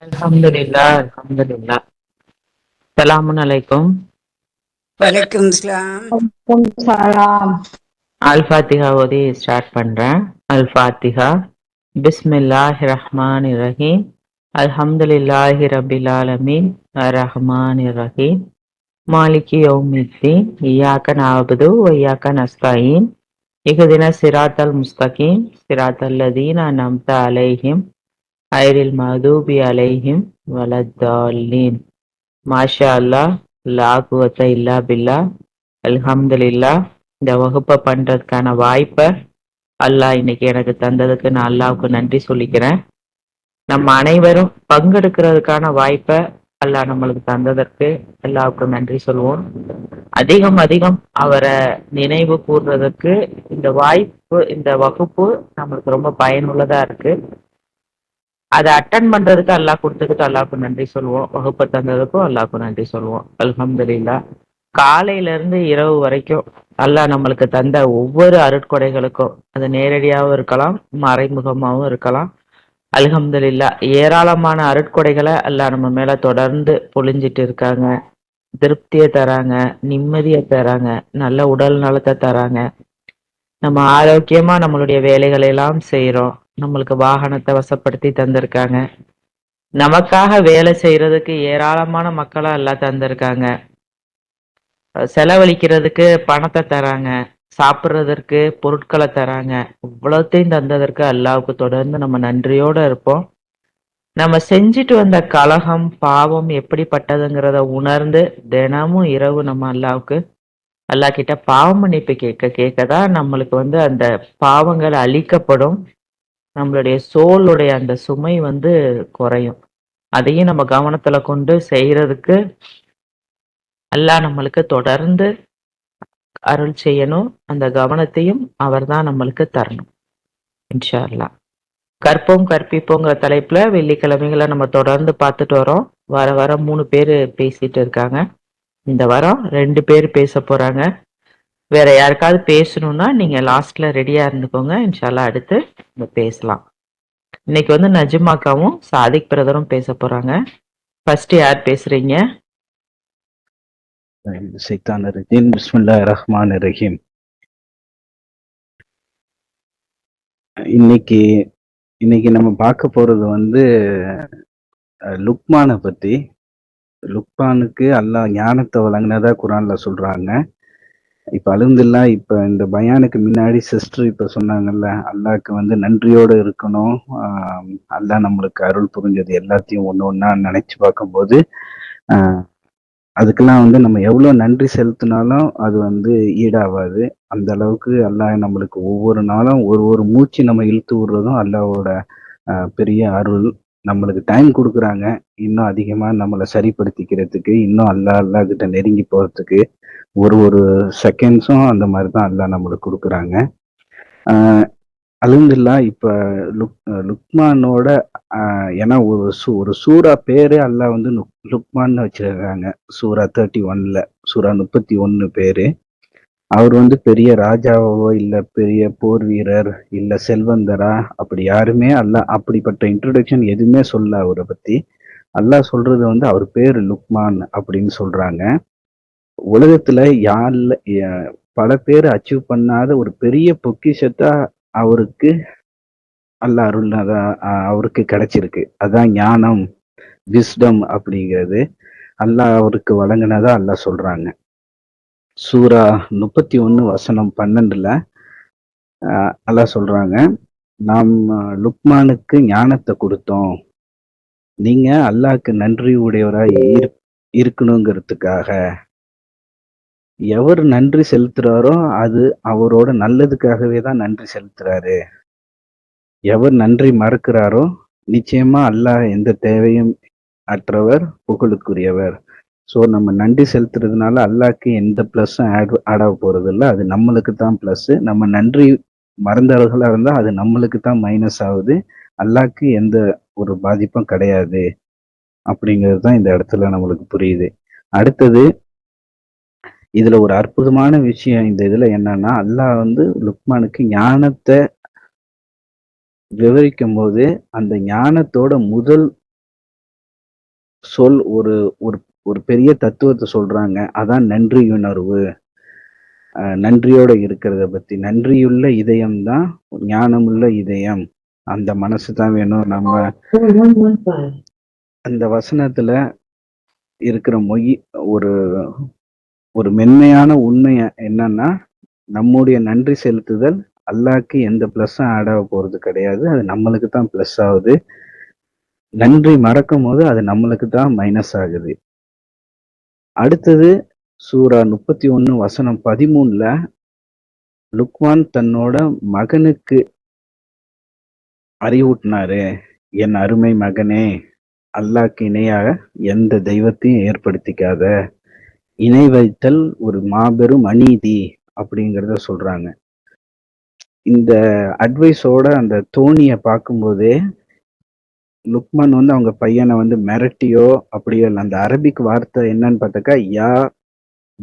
Alhamdulillah, Alhamdulillah. Salamun alaikum. வலைக்கும் சலாம். Salam. Al-Fatiha ஓதி ஸ்டார்ட் பண்றேன். Al-Fatiha. பிஸ்மில்லாஹிர் ரஹ்மானிர் ரஹீம். அல்ஹம்துலில்லாஹி ரப்பில் ஆலமீன். அர்-ரஹ்மானிர் ரஹீம். மாலிகி யௌமித்தீன். இய்யாக நஅபுது வ இய்யாக நஸ்தஈன். இஹ்தின சிராத்தல் முஸ்தகீம். சிராத்தல் லதீன அன்அம்த அலைஹிம் ஐரில் மக்தூபி அலைஹிம் வலத்தால்லீன். மாஷா அல்லாஹ், லா குவத்த இல்லா பில்லா. அல்ஹம்துலில்லாஹ். இந்த வகுப்பை பண்றதுக்கான வாய்ப்பை அல்லாஹ் இன்னைக்கு எனக்கு தந்ததுக்கு நான் அல்லாஹ்வுக்கு நன்றி சொல்லிக்கிறேன். நம்ம அனைவரும் பங்கெடுக்கிறதுக்கான வாய்ப்பை அல்லாஹ் நம்மளுக்கு தந்ததற்கு அல்லாஹ்வுக்கு நன்றி சொல்லுவோம். அதிகம் அதிகம் அவரை நினைவு கூர்றதுக்கு இந்த வாய்ப்பு, இந்த வகுப்பு நம்மளுக்கு ரொம்ப பயனுள்ளதா இருக்கு. அதை அட்டன் பண்றதுக்கு அல்லாஹ் கொடுத்ததுக்கு அல்லாஹ்வுக்கு நன்றி சொல்லுவோம். வகுப்பை தந்ததுக்கும் அல்லாஹ்வுக்கு நன்றி சொல்லுவோம். அல்ஹம்துலில்லாஹ். காலையில இருந்து இரவு வரைக்கும் அல்லாஹ் நம்மளுக்கு தந்த ஒவ்வொரு அருட்கொடைகளுக்கும், அது நேரடியாகவும் இருக்கலாம், மறைமுகமாகவும் இருக்கலாம். அல்ஹம்துலில்லாஹ். ஏராளமான அருட்கொடைகளை அல்லாஹ் நம்ம மேல தொடர்ந்து பொழிஞ்சிட்டு இருக்காங்க. திருப்தியை தராங்க, நிம்மதியை தராங்க, நல்ல உடல் நலத்தை தராங்க. நம்ம ஆரோக்கியமா நம்மளுடைய வேலைகளை எல்லாம் செய்றோம். நம்மளுக்கு வாகனத்தை வசப்படுத்தி தந்திருக்காங்க. நமக்காக வேலை செய்யறதுக்கு ஏராளமான மக்களா எல்லாம் தந்திருக்காங்க. செலவழிக்கிறதுக்கு பணத்தை தராங்க, சாப்பிட்றதற்கு பொருட்களை தராங்க. இவ்வளோத்தையும் தந்ததற்கு அல்லாஹ்வுக்கு தொடர்ந்து நம்ம நன்றியோட இருப்போம். நம்ம செஞ்சுட்டு வந்த கலகம், பாவம் எப்படிப்பட்டதுங்கிறத உணர்ந்து தினமும் இரவு நம்ம அல்லாஹ் கிட்ட பாவ மன்னிப்பு கேட்க கேட்கதான் நம்மளுக்கு அந்த பாவங்கள் அழிக்கப்படும். நம்மளுடைய சோலுடைய அந்த சுமை குறையும். அதையும் நம்ம கவனத்துல கொண்டு செய்யறதுக்கு அல்லாஹ் நம்மளுக்கு தொடர்ந்து அருள் செய்யணும். அந்த கவனத்தையும் அவர்தான் நம்மளுக்கு தரணும். இன்ஷா அல்லாஹ். கற்போம் கற்பிப்போங்கிற தலைப்புல வெள்ளிக்கிழமைகளை நம்ம தொடர்ந்து பார்த்துட்டு வரோம். வர வர 3 பேர் பேசிட்டு இருக்காங்க. இந்த வாரம் 2 பேர் பேச போறாங்க. வேற யாருக்காவது பேசணும்னா நீங்க லாஸ்ட்ல ரெடியா இருந்துக்கோங்க. இன்ஷால்லா அடுத்து நம்ம பேசலாம். இன்னைக்கு நஜ்மாக்காவும் சாதிக் பிரதரும் பேச போறாங்க. ஃபர்ஸ்ட் யார் பேசுறீங்க? பிஸ்மில்லாஹிர் ரஹ்மானிர் ரஹீம். இன்னைக்கு இன்னைக்கு நம்ம பார்க்க போறது லுக்மானை பத்தி. லுக்மானுக்கு அல்லாஹ் ஞானத்தை வழங்கினதா குரான்ல சொல்றாங்க. இப்ப அல்ஹம்துலில்லாஹ், இப்ப இந்த பயானுக்கு முன்னாடி சிஸ்டர் இப்ப சொன்னாங்கல்ல, அல்லாஹ்க்கு நன்றியோட இருக்கணும். அல்லாஹ் நம்மளுக்கு அருள் புரிஞ்சது எல்லாத்தையும் ஒண்ணு ஒண்ணா நினைச்சு பார்க்கும்போது அதுக்கெல்லாம் நம்ம எவ்வளவு நன்றி செலுத்தினாலும் அது ஈடாகாது. அந்த அளவுக்கு அல்லாஹ் நம்மளுக்கு ஒவ்வொரு நாளும் ஒரு ஒரு மூச்சு நம்ம இழுத்து விடுறதும் அல்லாஹ்வோட பெரிய அருள். நம்மளுக்கு டைம் கொடுக்குறாங்க, இன்னும் அதிகமா நம்மளை சரிப்படுத்திக்கிறதுக்கு, இன்னும் அல்லாஹ் கிட்ட நெருங்கி போறதுக்கு. ஒரு ஒரு செகண்ட்ஸும் அந்த மாதிரிதான் அல்லாஹ் நம்மளுக்கு கொடுக்குறாங்க. அல்ஹம்துலில்லாஹ். இப்ப லுக்மானோட ஏன்னா ஒரு சூரா பேரு அல்லாஹ் லுக்மான்னு வச்சிருக்காங்க. சூரா 31ல, சூரா 31 பேரு. அவர் பெரிய ராஜாவோ இல்ல பெரிய போர் வீரர் இல்ல செல்வந்தரா அப்படி யாருமே அப்படிப்பட்ட இன்ட்ரோடக்ஷன் எதுவுமே சொல்ல அவரை பத்தி. அல்லாஹ் சொல்றது அவர் பேரு லுக்மான் அப்படின்னு சொல்றாங்க. உலகத்துல யாருல பல பேர் அச்சீவ் பண்ணாத ஒரு பெரிய பொக்கிஷத்தை அவருக்கு அல்லாஹ் அருள்னதா அவருக்கு கிடைச்சிருக்கு. அதான் ஞானம், விஸ்டம் அப்படிங்கிறது அல்லாஹ் அவருக்கு வழங்கினதா அல்லாஹ் சொல்றாங்க. சூரா 31 வசனம் 12ல அல்லாஹ் சொல்றாங்க, நாம் லுக்மானுக்கு ஞானத்தை கொடுத்தோம், நீங்க அல்லாஹ்க்கு நன்றி உடையவராய் இருக்கணுங்கிறதுக்காக. எவர் நன்றி செலுத்துறாரோ அது அவரோட நல்லதுக்காகவே தான் நன்றி செலுத்துறாரு. எவர் நன்றி மறக்கிறாரோ நிச்சயமா அல்லாஹ் எந்த தேவையும் அற்றவர், புகழுக்குரியவர். ஸோ நம்ம நன்றி செலுத்துறதுனால அல்லாஹ்க்கு எந்த பிளஸ்ஸும் ஆட் ஆக போறது இல்லை. அது நம்மளுக்கு தான் பிளஸ். நம்ம நன்றி மறந்தவர்களா இருந்தா அது நம்மளுக்கு தான் மைனஸ் ஆகுது. அல்லாஹ்க்கு எந்த ஒரு பாதிப்பும் கிடையாது அப்படிங்கிறது தான் இந்த இடத்துல நம்மளுக்கு புரியுது. அடுத்தது இதுல ஒரு அற்புதமான விஷயம் இந்த இதுல என்னன்னா, அல்லாஹ் லுக்மானுக்கு ஞானத்தை விவரிக்கும் போது அந்த ஞானத்தோட முதல் சொல் ஒரு ஒரு ஒரு பெரிய தத்துவத்தை சொல்றாங்க. அதான் நன்றியுணர்வு. நன்றியோட இருக்கிறத பத்தி. நன்றியுள்ள இதயம் தான் ஞானமுள்ள இதயம். அந்த மனசு தான் வேணும். நம்ம அந்த வசனத்துல இருக்கிற ஒரு ஒரு மென்மையான உண்மை என்னன்னா, நம்முடைய நன்றி செலுத்துதல் அல்லாஹ்க்கு எந்த பிளஸ்ஸும் ஆட் ஆக போறது கிடையாது. அது நம்மளுக்கு தான் பிளஸ் ஆகுது. நன்றி மறக்கும் போது அது நம்மளுக்கு தான் மைனஸ் ஆகுது. அடுத்தது சூரா 31 வசனம் 13ல லுக்மான் தன்னோட மகனுக்கு அறிவூட்டினாரு. என் அருமை மகனே, அல்லாஹ்க்கு இணையாக எந்த தெய்வத்தையும் ஏற்படுத்திக்காத. இணை வைத்தல் ஒரு மாபெரும் அநீதி அப்படிங்கிறத சொல்றாங்க. இந்த அட்வைஸோட அந்த தோணிய பார்க்கும்போதே லுக்மான் வந்து அவங்க பையனை வந்து மிரட்டியோ அப்படியோ இல்லை. அந்த அரபிக் வார்த்தை என்னன்னு பார்த்தாக்கா யா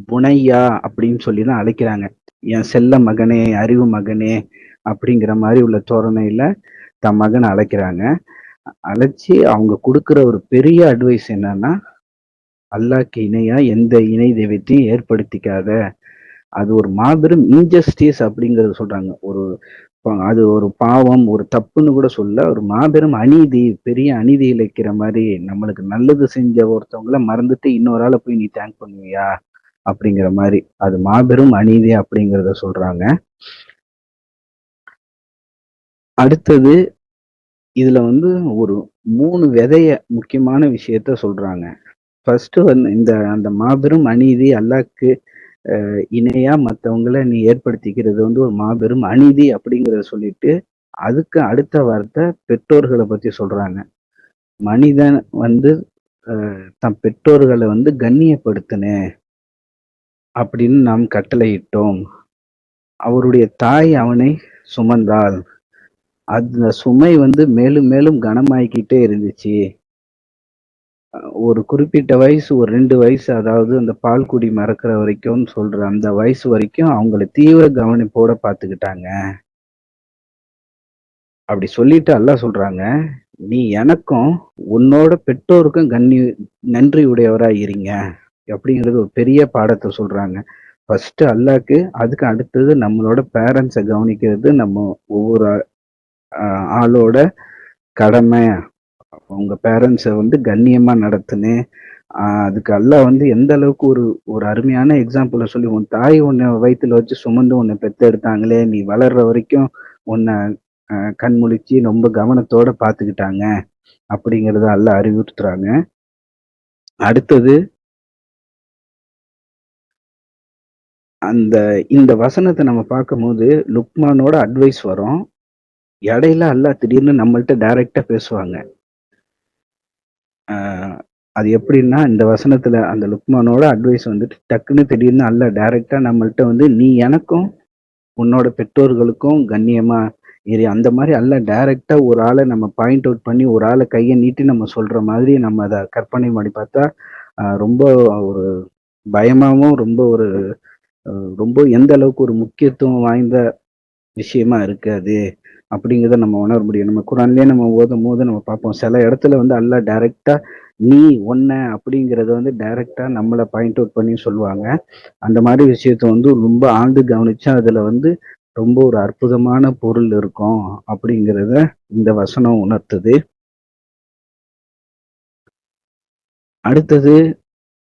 புனையா அப்படின்னு சொல்லி தான் அழைக்கிறாங்க. என் செல்ல மகனே, அறிவு மகனே அப்படிங்கிற மாதிரி உள்ள தோரணையில தன் மகனை அழைக்கிறாங்க. அழைச்சி அவங்க கொடுக்குற ஒரு பெரிய அட்வைஸ் என்னன்னா, அல்லாஹ்க்கு இணையா எந்த இணை தெய்வத்தையும் ஏற்படுத்திக்காத. அது ஒரு மாபெரும் இன்ஜஸ்டிஸ் அப்படிங்கறது சொல்றாங்க. அது ஒரு பாவம், ஒரு தப்புன்னு கூட சொல்ல, ஒரு மாபெரும் அநீதி, பெரிய அநீதி இழைக்கிற மாதிரி. நம்மளுக்கு நல்லது செஞ்ச ஒருத்தவங்கள மறந்துட்டு இன்னொரு ஆளை போய் நீ தேங்க் பண்ணுவியா அப்படிங்கிற மாதிரி. அது மாபெரும் அநீதி அப்படிங்கிறத சொல்றாங்க. அடுத்தது இதுல வந்து ஒரு 3 விதைய முக்கியமான விஷயத்த சொல்றாங்க. ஃபர்ஸ்ட் வந்து அந்த மாபெரும் அநீதி, அல்லாஹ்க்கு இணையா மற்றவங்கள நீ ஏற்படுத்திக்கிறது வந்து ஒரு மாபெரும் அநீதி அப்படிங்கிறத சொல்லிட்டு, அதுக்கு அடுத்த வார்த்தை பெற்றோர்களை பத்தி சொல்றாங்க. மனிதன் வந்து தன் பெற்றோர்களை வந்து கண்ணியப்படுத்தினே அப்படின்னு நாம் கட்டளையிட்டோம். அவருடைய தாய் அவனை சுமந்தாள். அந்த சுமை வந்து மேலும் மேலும் கனமாயிக்கிட்டே இருந்துச்சு. ஒரு குறிப்பிட்ட வயசு, ஒரு 2 வயசு, அதாவது அந்த பால் குடி மறக்கிற வரைக்கும் சொல்ற அந்த வயசு வரைக்கும் அவங்கள தீவிர கவனிப்போட பார்த்துக்கிட்டாங்க. அப்படி சொல்லிட்டு அல்லாஹ் சொல்றாங்க, நீ எனக்கும் உன்னோட பெற்றோருக்கும் நன்றி உடையவரா இருங்க அப்படிங்கிறது ஒரு பெரிய பாடத்தை சொல்றாங்க. ஃபர்ஸ்ட் அல்லாஹ்க்கு, அதுக்கு அடுத்தது நம்மளோட பேரண்ட்ஸை கவனிக்கிறது நம்ம ஒவ்வொரு ஆளோட கடமை. உங்க பேரண்ட்ஸை வந்து கண்ணியமா நடத்துனே. அதுக்கு அல்லாஹ் வந்து எந்த அளவுக்கு ஒரு அருமையான எக்ஸாம்பிள சொல்லி, உன் தாய் உன்னை வயித்துல வச்சு சுமந்து உன்னை பெத்தெடுத்தாங்களே, நீ வளர்ற வரைக்கும் உன்னை கண் முழிச்சு ரொம்ப கவனத்தோட பார்த்துக்கிட்டாங்க அப்படிங்கிறத அல்லாஹ் அறிவுறுத்துறாங்க. அடுத்தது இந்த வசனத்தை நம்ம பார்க்கும்போது லுக்மானோட அட்வைஸ் வரும். இடையில அல்லாஹ் திடீர்னு நம்மள்ட்ட டைரக்டா பேசுவாங்க. அது எப்படின்னா, இந்த வசனத்துல அந்த லுக்மானோட அட்வைஸ் வந்துட்டு டக்குன்னு திடீர்னு அல்லாஹ் டைரக்டா நம்மள்ட்ட வந்து, நீ எனக்கும் உன்னோட பெற்றோர்களுக்கும் கண்ணியமா இரு. அந்த மாதிரி அல்லாஹ் டைரக்டா ஒரு ஆளை நம்ம பாயிண்ட் அவுட் பண்ணி ஒரு ஆளை கையை நீட்டி நம்ம சொல்ற மாதிரி நம்ம அதை கற்பனை பண்ணி பார்த்தா ரொம்ப ஒரு பயமாவும், ரொம்ப எந்த அளவுக்கு ஒரு முக்கியத்துவம் வாய்ந்த விஷயமா இருக்கு அது அப்படிங்கிறத நம்ம உணர முடியும். நம்ம குரான்லயே நம்ம ஓதும் போது நம்ம பார்ப்போம், சில இடத்துல வந்து அல்லாஹ் டைரக்டா நீ ஒன்ன அப்படிங்கிறத வந்து டைரக்டா நம்மளை பாயிண்ட் அவுட் பண்ணி சொல்லுவாங்க. அந்த மாதிரி விஷயத்த வந்து ரொம்ப ஆழ்ந்து கவனிச்சா அதுல வந்து ரொம்ப ஒரு அற்புதமான பொருள் இருக்கும் அப்படிங்கிறத இந்த வசனம் உணர்த்துது.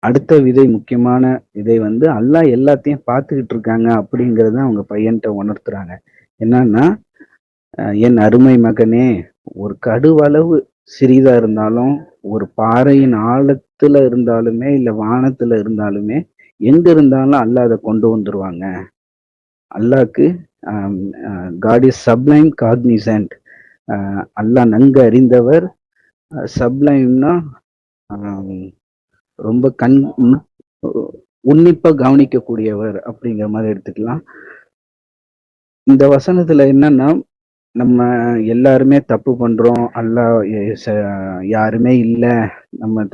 அடுத்த விதை, முக்கியமான விதை வந்து அல்லாஹ் எல்லாத்தையும் பார்த்துக்கிட்டு இருக்காங்க அப்படிங்கிறத அவங்க பையன்கிட்ட உணர்த்துறாங்க. என்னன்னா, என் அருமை மகனே, ஒரு கடுவளவு சிறிதா இருந்தாலும், ஒரு பாறையின் ஆழத்துல இருந்தாலுமே, இல்ல வானத்துல இருந்தாலுமே, எங்க இருந்தாலும் அல்லாஹ் அதை கொண்டு வந்துருவாங்க. அல்லாஹ்க்கு காட் இஸ் சப்ளைம் காக்னிசன்ட். அல்லாஹ் நன்கு அறிந்தவர். சப்ளைம்னா ரொம்ப உன்னிப்பா கவனிக்கக்கூடியவர் அப்படிங்கிற மாதிரி எடுத்துக்கலாம். இந்த வசனத்துல என்னன்னா, நம்ம எல்லாருமே தப்பு பண்றோம். அல்லாஹ் யாருமே இல்ல. நம்ம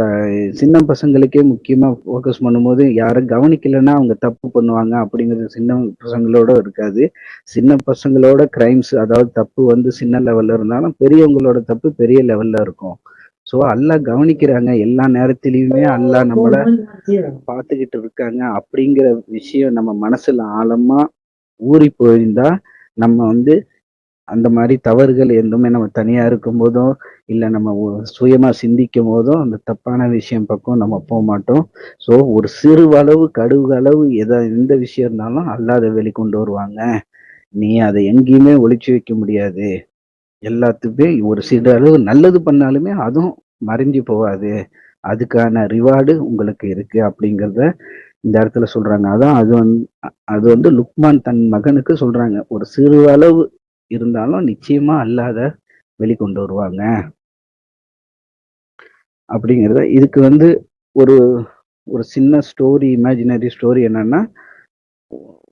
சின்ன பசங்களுக்கே முக்கியமா ஃபோக்கஸ் பண்ணும்போது, யாரும் கவனிக்கலைன்னா அவங்க தப்பு பண்ணுவாங்க அப்படிங்கிறது சின்ன பசங்களோட இருக்காது. சின்ன பசங்களோட கிரைம்ஸ், அதாவது தப்பு வந்து சின்ன லெவல்ல இருந்தாலும் பெரியவங்களோட தப்பு பெரிய லெவல்ல இருக்கும். ஸோ அல்லாஹ் கவனிக்கிறாங்க, எல்லா நேரத்திலயுமே அல்லாஹ் நம்மள பார்த்துக்கிட்டு இருக்காங்க அப்படிங்கிற விஷயம் நம்ம மனசுல ஆழமா ஊறி போயிருந்தா, நம்ம வந்து அந்த மாதிரி தவறுகள் எதுவுமே நம்ம தனியா இருக்கும் போதோ, இல்ல நம்ம சுயமா சிந்திக்கும் போதோ அந்த தப்பான விஷயம் பக்கம் நம்ம போக மாட்டோம். ஸோ ஒரு சிறுவளவு கடுகளவு எந்த விஷயம் இருந்தாலும் அல்லாஹ் அதை வெளிக்கொண்டு வருவாங்க. நீ அதை எங்கேயுமே ஒளிச்சு வைக்க முடியாது. எல்லாத்துக்குமே ஒரு சிறு அளவு நல்லது பண்ணாலுமே அதுவும் மறைஞ்சு போகாது. அதுக்கான ரிவார்டு உங்களுக்கு இருக்கு அப்படிங்கிறத இந்த இடத்துல சொல்றாங்க. அதான் அது வந்து லுக்மான் தன் மகனுக்கு சொல்றாங்க. ஒரு சிறு அளவு இருந்தாலும் நிச்சயமா அல்லாஹ் அத வெளிக்கொண்டு வருவாங்க. அப்படிங்கிறத இதுக்கு வந்து ஒரு ஒரு சின்ன ஸ்டோரி, இமேஜினரி ஸ்டோரி என்னன்னா,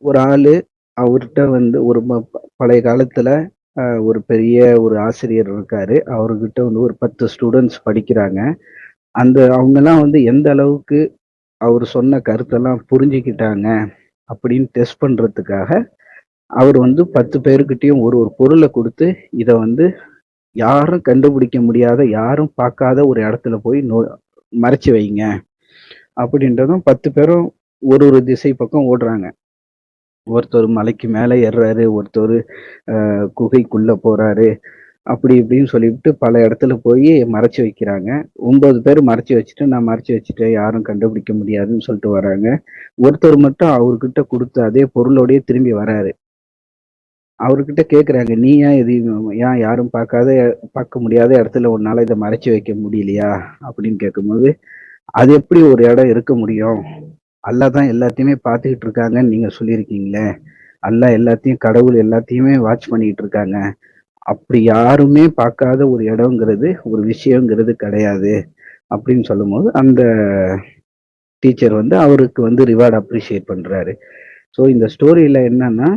ஒரு ஆளு அவர்கிட்ட வந்து ஒரு பழைய காலத்துல ஒரு பெரிய ஒரு ஆசிரியர் இருக்காரு. அவர்கிட்ட வந்து ஒரு 10 ஸ்டூடெண்ட்ஸ் படிக்கிறாங்க. அவங்கெல்லாம் வந்து எந்த அளவுக்கு அவர் சொன்ன கருத்தெல்லாம் புரிஞ்சுக்கிட்டாங்க அப்படின்னு டெஸ்ட் பண்றதுக்காக அவர் வந்து 10 பேருக்கிட்டையும் ஒரு ஒரு பொருளை கொடுத்து, இதை வந்து யாரும் கண்டுபிடிக்க முடியாத, யாரும் பார்க்காத ஒரு இடத்துல போய் மறைச்சு வைங்க அப்படின்றதும் 10 பேரும் ஒரு ஒரு திசை பக்கம் ஓடுறாங்க. ஒருத்தர் மலைக்கு மேல ஏறுறாரு, ஒருத்தர் குகைக்குள்ள போறாரு, அப்படி இப்படின்னு சொல்லிவிட்டு பல இடத்துல போய் மறைச்சு வைக்கிறாங்க. 9 பேர் மறைச்சு வச்சுட்டு, நான் மறைச்சு வச்சுட்டேன், யாரும் கண்டுபிடிக்க முடியாதுன்னு சொல்லிட்டு வராங்க. ஒருத்தர் மட்டும் அவர்கிட்ட கொடுத்த அதே பொருளோடயே திரும்பி வராரு. அவர்கிட்ட கேக்குறாங்க, நீ ஏன் யாரும் பார்க்க முடியாத இடத்துல உன்னால இதை மறைச்சு வைக்க முடியலையா அப்படின்னு கேட்கும்போது, அது எப்படி ஒரு இடம் இருக்க முடியும்? அல்லாஹ் தான் எல்லாத்தையுமே பார்த்துக்கிட்டு இருக்காங்கன்னு நீங்க சொல்லியிருக்கீங்களே. அல்லாஹ் எல்லாத்தையும், கடவுள் எல்லாத்தையுமே வாட்ச் பண்ணிட்டு இருக்காங்க. அப்படி யாருமே பார்க்காத ஒரு இடங்கிறது, ஒரு விஷயங்கிறது கிடையாது அப்படின்னு சொல்லும்போது, அந்த டீச்சர் வந்து அவருக்கு வந்து ரிவார்ட் அப்ரிஷியேட் பண்றாரு. ஸோ இந்த ஸ்டோரியில என்னன்னா,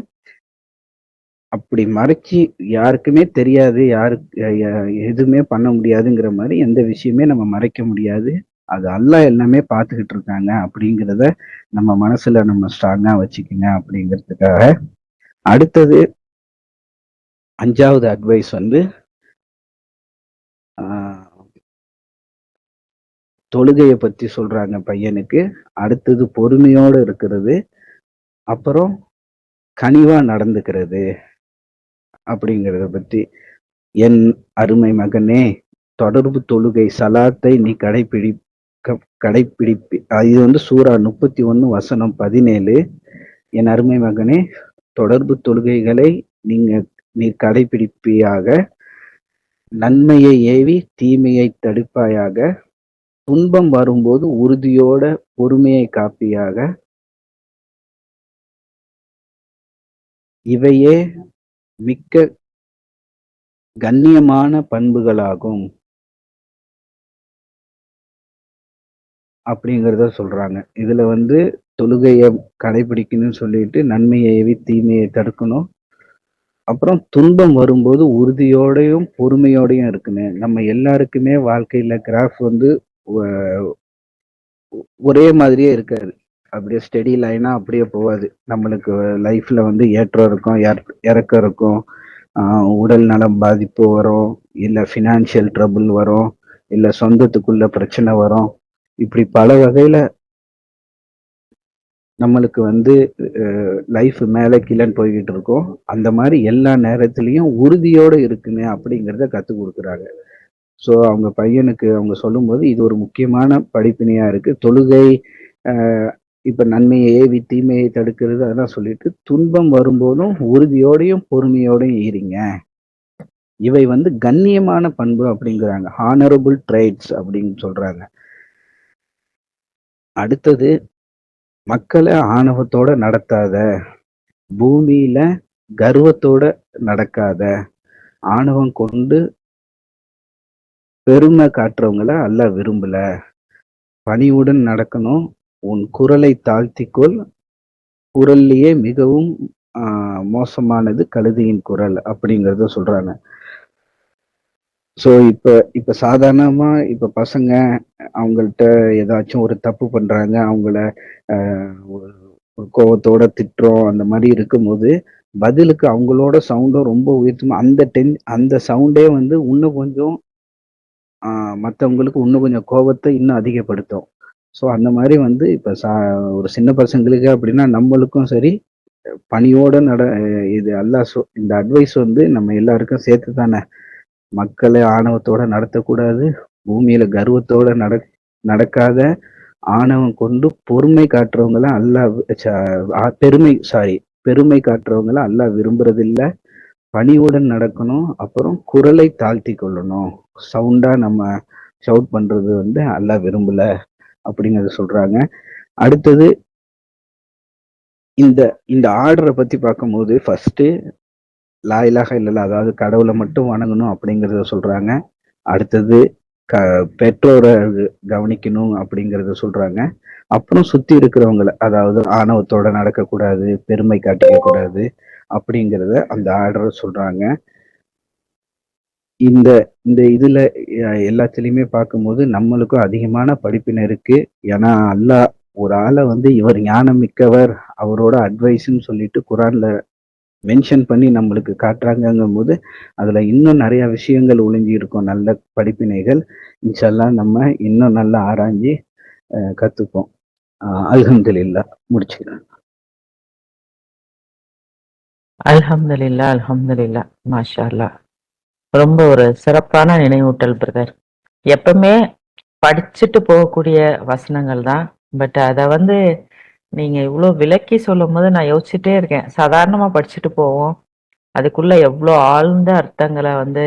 அப்படி மறைச்சு யாருக்குமே தெரியாது, எதுவுமே பண்ண முடியாதுங்கிற மாதிரி எந்த விஷயமே நம்ம மறைக்க முடியாது. அது அல்லாஹ் எல்லாமே பார்த்துக்கிட்டு இருக்காங்க அப்படிங்கிறத நம்ம மனசுல நம்ம ஸ்ட்ராங்கா வச்சுக்கோங்க அப்படிங்கிறதுக்காக. அடுத்தது 5வது அட்வைஸ் வந்து தொழுகையை பத்தி சொல்றாங்க பையனுக்கு. அடுத்தது பொறுமையோட இருக்கிறது, அப்புறம் கனிவா நடந்துக்கிறது அப்படிங்கிறத பத்தி. என் அருமை மகனே, தொடர்பு தொழுகை சலாத்தை நீ கடைப்பிடிப்பி. இது வந்து சூரா 31 வசனம் 17. என் அருமை மகனே, தொடர்பு தொழுகைகளை நீ கடைப்பிடிப்பியாக, நன்மையை ஏவி தீமையை தடுப்பாயாக, துன்பம் வரும்போது உறுதியோட பொறுமையை காப்பியாக, இவையே மிக்க கண்ணியமான பண்புகளாகும் அப்படிங்கிறத சொல்றாங்க. இதுல வந்து தொழுகையை கடைபிடிக்கணும்னு சொல்லிட்டு நன்மையை ஏவி தீமையை தடுக்கணும். அப்புறம் துன்பம் வரும்போது உறுதியோடையும் பொறுமையோடையும் இருக்குன்னு. நம்ம எல்லாருக்குமே வாழ்க்கையில கிராஃப் வந்து ஒரே மாதிரியே இருக்காது. அப்படியே ஸ்டெடி லைனா அப்படியே போகாது. நம்மளுக்கு லைஃப்ல வந்து ஏற்றம் இருக்கும், இறக்கம் இருக்கும், உடல் நலம் பாதிப்பு வரும், இல்ல ஃபினான்ஷியல் ட்ரபிள் வரும், இல்ல சொந்தத்துக்குள்ள பிரச்சனை வரும். இப்படி பல வகையில நம்மளுக்கு வந்து லைஃப் மேல கீழன்னு போய்கிட்டு இருக்கோம். அந்த மாதிரி எல்லா நேரத்திலையும் உறுதியோட இருக்குன்னு அப்படிங்கிறத கத்துக் கொடுக்குறாங்க. ஸோ அவங்க பையனுக்கு அவங்க சொல்லும்போது இது ஒரு முக்கியமான படிப்பினையா இருக்கு. தொழுகை இப்ப நன்மையை ஏவி தீமையை தடுக்கிறது அதெல்லாம் சொல்லிட்டு, துன்பம் வரும்போதும் உறுதியோடையும் பொறுமையோடையும் ஈரிங்க. இவை வந்து கண்ணியமான பண்பு அப்படிங்கிறாங்க. ஹானரபிள் ட்ரைட்ஸ் அப்படின்னு சொல்றாங்க. அடுத்தது, மக்களை ஆணவத்தோட நடத்தாத, பூமியில கர்வத்தோட நடக்காத, ஆணவம் கொண்டு பெருமை காட்டுறவங்கள அல்லாஹ் விரும்பல. பணிவுடன் நடக்கணும், உன் குரலை தாழ்த்திக்கொள், குரல்லையே மிகவும் மோசமானது கழுதையின் குரல் அப்படிங்கறத சொல்றாங்க. ஸோ இப்ப சாதாரணமா இப்ப பசங்க அவங்கள்ட்ட ஏதாச்சும் ஒரு தப்பு பண்றாங்க, அவங்கள ஒரு கோவத்தோட திட்டுறோம், அந்த மாதிரி இருக்கும்போது பதிலுக்கு அவங்களோட சவுண்டும் ரொம்ப உயர்த்தும். அந்த சவுண்டே வந்து இன்னும் கொஞ்சம் மற்றவங்களுக்கு இன்னும் கொஞ்சம் கோபத்தை இன்னும் அதிகப்படுத்தும். ஸோ அந்த மாதிரி வந்து இப்போ ஒரு சின்ன பசங்களுக்கு அப்படின்னா நம்மளுக்கும் சரி பணியோட இது இந்த அட்வைஸ் வந்து நம்ம எல்லாருக்கும் சேர்த்து தானே. மக்களை ஆணவத்தோட நடத்தக்கூடாது, பூமியில கர்வத்தோட நடக்காத, ஆணவம் கொண்டு பொறுமை காட்டுறவங்கள பெருமை காட்டுறவங்கள அல்லாஹ் விரும்புறதில்ல. பணிவுடன் நடக்கணும். அப்புறம் குரலை தாழ்த்தி கொள்ளணும். சவுண்டா நம்ம ஷவுட் பண்றது வந்து அல்லாஹ் விரும்பல அப்படிங்கறத சொல்றாங்க. அடுத்தது இந்த இந்த ஆர்டரை பத்தி பார்க்கும்போது ஃபர்ஸ்ட் லா இலாஹ இல்லல்லாஹ், அதாவது கடவுளை மட்டும் வணங்கணும் அப்படிங்கறத சொல்றாங்க. அடுத்தது பெற்றோரை கவனிக்கணும் அப்படிங்கறத சொல்றாங்க. அப்புறம் சுத்தி இருக்கிறவங்கள, அதாவது ஆணவத்தோட நடக்கக்கூடாது, பெருமை காட்டிக்க கூடாது அப்படிங்கிறத அந்த ஆர்டரை சொல்றாங்க. இந்த இந்த இதுல எல்லாத்துலயுமே பார்க்கும்போது நம்மளுக்கும் அதிகமான படிப்பினை இருக்கு. ஏன்னா அல்லாஹ் ஒரு ஆளை வந்து இவர் ஞானம் மிக்கவர், அவரோட அட்வைஸ்ன்னு சொல்லிட்டு குரான்ல மென்ஷன் பண்ணி நம்மளுக்கு காட்டுறாங்கங்கும் போது அதுல இன்னும் நிறைய விஷயங்கள் ஒளிஞ்சி இருக்கும், நல்ல படிப்பினைகள். இன்ஷால்லாஹ் நம்ம இன்னும் நல்லா ஆராய்ஞ்சு கத்துப்போம். அல்ஹம்துலில்லாஹ் முடிச்சுக்கிறேன். அல்ஹம்துலில்லாஹ், அல்ஹம்துலில்லாஹ், மாஷா அல்லாஹ். ரொம்ப ஒரு சிறப்பான நினைவூட்டல் பிரதர். எப்பவுமே படிச்சுட்டு போகக்கூடிய வசனங்கள் தான். பட் அதை வந்து நீங்க இவ்வளோ விளக்கி சொல்லும் போது நான் யோசிச்சுட்டே இருக்கேன். சாதாரணமா படிச்சுட்டு போவோம், அதுக்குள்ள எவ்வளோ ஆழ்ந்த அர்த்தங்களை வந்து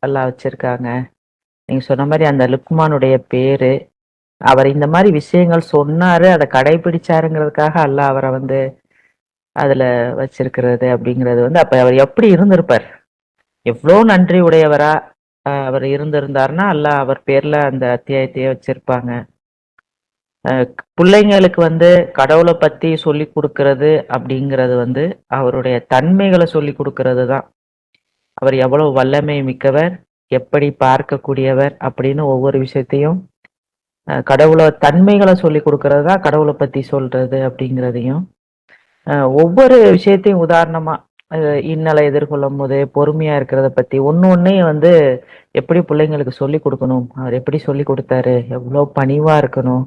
அல்லாஹ் வச்சிருக்காங்க. நீங்க சொன்ன மாதிரி அந்த லுக்மானுடைய பேரு, அவர் இந்த மாதிரி விஷயங்கள் சொன்னாரு, அதை கடைபிடிச்சாருங்கிறதுக்காக அல்லாஹ் அவரை வந்து அதுல வச்சிருக்கிறது அப்படிங்கிறது வந்து, அப்ப அவர் எப்படி இருந்திருப்பார், எவ்வளோ நன்றி உடையவரா அவர் இருந்திருந்தாருன்னா அல்லாஹ் அவர் பேர்ல அந்த அத்தியாயத்தையே வச்சிருப்பாங்க. பிள்ளைங்களுக்கு வந்து கடவுளை பத்தி சொல்லி கொடுக்கறது அப்படிங்கிறது வந்து அவருடைய தன்மைகளை சொல்லி கொடுக்கறது தான். அவர் எவ்வளவு வல்லமை மிக்கவர், எப்படி பார்க்கக்கூடியவர் அப்படின்னு ஒவ்வொரு விஷயத்தையும் கடவுளை தன்மைகளை சொல்லி கொடுக்கறது தான் கடவுளை பத்தி சொல்றது அப்படிங்கிறதையும், ஒவ்வொரு விஷயத்தையும் உதாரணமா இன்னலை எதிர்கொள்ளும் போது பொறுமையா இருக்கிறத பத்தி ஒன்னொன்னையும் வந்து எப்படி பிள்ளைங்களுக்கு சொல்லி கொடுக்கணும், அவர் எப்படி சொல்லி கொடுத்தாரு, எவ்வளவு பணிவா இருக்கணும்,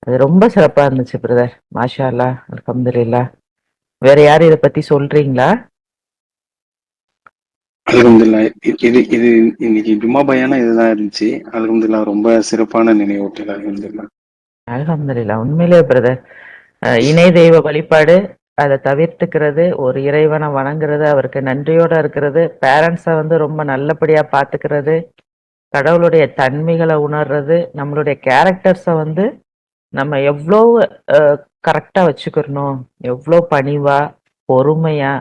அது ரொம்ப சிறப்பா இருந்துச்சு பிரதர். மாஷா அல்லாஹ், அல்ஹம்துலில்லாஹ். வேற யாரும் இதை பத்தி சொல்றீங்களா? அல்ஹம்துலில்லாஹ். இது இது இன்னைக்கு ஜும்மா பயானா இதுதான் இருந்துச்சு. அல்ஹம்துலில்லாஹ், ரொம்ப சிறப்பான நினைவூட்டல். அல்ஹம்துலில்லாஹ், அல்ஹம்துலில்லாஹ். உண்மையிலே பிரதர், இணை தெய்வ வழிபாடு அதை தவிர்த்துக்கிறது, ஒரு இறைவனை வணங்குறது, அவருக்கு நன்றியோட இருக்கிறது, பேரண்ட்ஸை வந்து ரொம்ப நல்லபடியா பாத்துக்கிறது, கடவுளுடைய தன்மைகளை உணர்றது, நம்மளுடைய கேரக்டர்ஸை வந்து நம்ம எவ்வளோ கரெக்டா வச்சுக்கணும், எவ்வளோ பணிவா பொறுமையா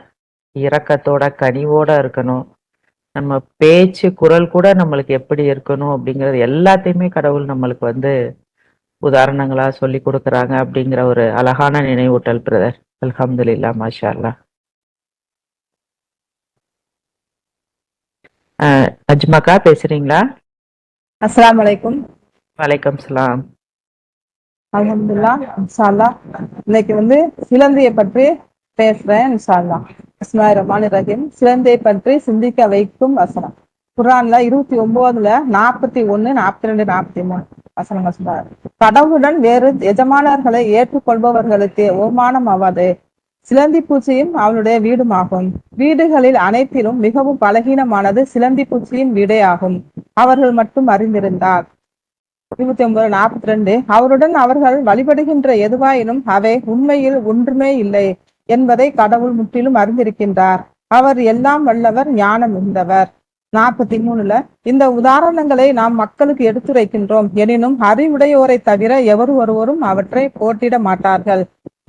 இரக்கத்தோட கனிவோட இருக்கணும், நம்ம பேச்சு குரல் கூட நம்மளுக்கு எப்படி இருக்கணும் அப்படிங்கிறது எல்லாத்தையுமே கடவுள் நம்மளுக்கு வந்து உதாரணங்களா சொல்லி கொடுக்கறாங்க அப்படிங்கிற ஒரு அழகான நினைவூட்டல் பிரதர். அல்ஹம்துலில்லாஹ், மாஷா அல்லாஹ். அஜ்மாக்கா பேசுறீங்களா? அஸ்ஸலாமு அலைக்கும். வலைக்கம் சலாம். அல்ஹம்துலில்லாஹ். இன்ஷா அல்லாஹ் இன்னைக்கு வந்து சிலந்தியை பற்றி பேசுறேன். இன்ஷா அல்லாஹ். பிஸ்மில்லாஹிர் ரஹ்மானிர் ரஹீம். சிலந்தை பற்றி சிந்திக்க வைக்கும் வசனம். குர்ஆன்ல 29ல 41, 42, 43 வசனங்கள் சொல்றாரு. கடவுளுடன் வேறு எஜமானர்களை ஏற்றுக்கொள்பவர்களுக்கு ஓமானம் ஆவாது. சிலந்தி பூச்சியும் அவளுடைய வீடுமாகும். வீடுகளில் அனைத்திலும் மிகவும் பலகீனமானது சிலந்தி பூச்சியின் வீடே ஆகும். அவர்கள் மட்டும் அறிந்திருந்தார். 29, 42. அவருடன் அவர்கள் வழிபடுகின்ற எதுவாயினும் அவை உண்மையில் ஒன்றுமே இல்லை என்பதை கடவுள் முற்றிலும் அறிந்திருக்கின்றார். அவர் எல்லாம் வல்லவர், ஞானம் இருந்தவர். 43ல இந்த உதாரணங்களை நாம் மக்களுக்கு எடுத்துரைக்கின்றோம், எனினும் அறிவுடையோரை தவிர எவர் ஒருவரும் அவற்றை போட்டிட மாட்டார்கள்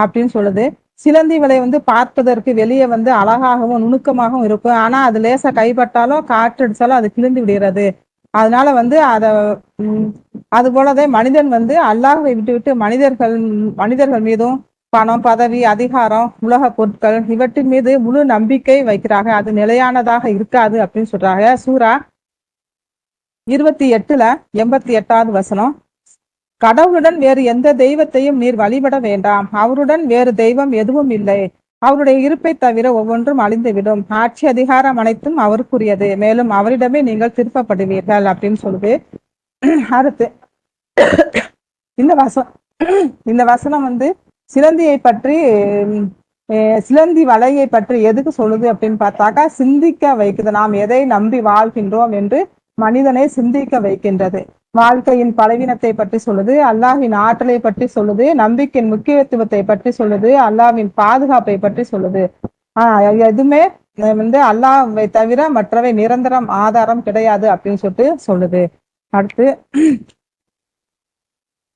அப்படின்னு சொல்லுது. சிலந்தி வலை வந்து பார்ப்பதற்கு வெளியே வந்து அழகாகவும் நுணுக்கமாகவும் இருக்கும். ஆனா அது லேசா கைப்பட்டாலோ காற்றடிச்சாலும் அது கிழிந்து விடுகிறது. அதனால வந்து அது போலதே மனிதன் வந்து அல்லாஹ்வை விட்டு மனிதர்கள் மீதும் பணம், பதவி, அதிகாரம், உலக பொருட்கள் இவற்றின் மீது முழு நம்பிக்கை வைக்கிறாங்க. அது நிலையானதாக இருக்காது அப்படின்னு சொல்றாங்க. சூரா 28ல 88வது வசனம். கடவுளுடன் வேறு எந்த தெய்வத்தையும் நீர் வழிபட வேண்டாம். அவருடன் வேறு தெய்வம் எதுவும் இல்லை. அவருடைய இருப்பை தவிர ஒவ்வொன்றும் அழிந்துவிடும். ஆட்சி அதிகாரம் அனைத்தும் அவருக்குரியது. மேலும் அவரிடமே நீங்கள் திருப்பப்படுவீர்கள் அப்படின்னு சொல்லுது. அடுத்து இந்த வசனம் வந்து சிலந்தியை பற்றி, சிலந்தி வலையை பற்றி எதுக்கு சொல்லுது அப்படின்னு பார்த்தாக்கா, சிந்திக்க வைக்குது. நாம் எதை நம்பி வாழ்கின்றோம் என்று மனிதனை சிந்திக்க வைக்கின்றது. வாழ்க்கையின் பலவீனத்தை பற்றி சொல்லுது, அல்லாஹ்வின் ஆற்றலை பற்றி சொல்லுது, நம்பிக்கையின் முக்கியத்துவத்தை பற்றி சொல்லுது, அல்லாஹ்வின் பாதுகாப்பை பற்றி சொல்லுது. எதுவுமே வந்து அல்லாஹ்வை தவிர மற்றவை நிரந்தரம் ஆதாரம் கிடையாது அப்படின்னு சொல்லிட்டு சொல்லுது. அடுத்து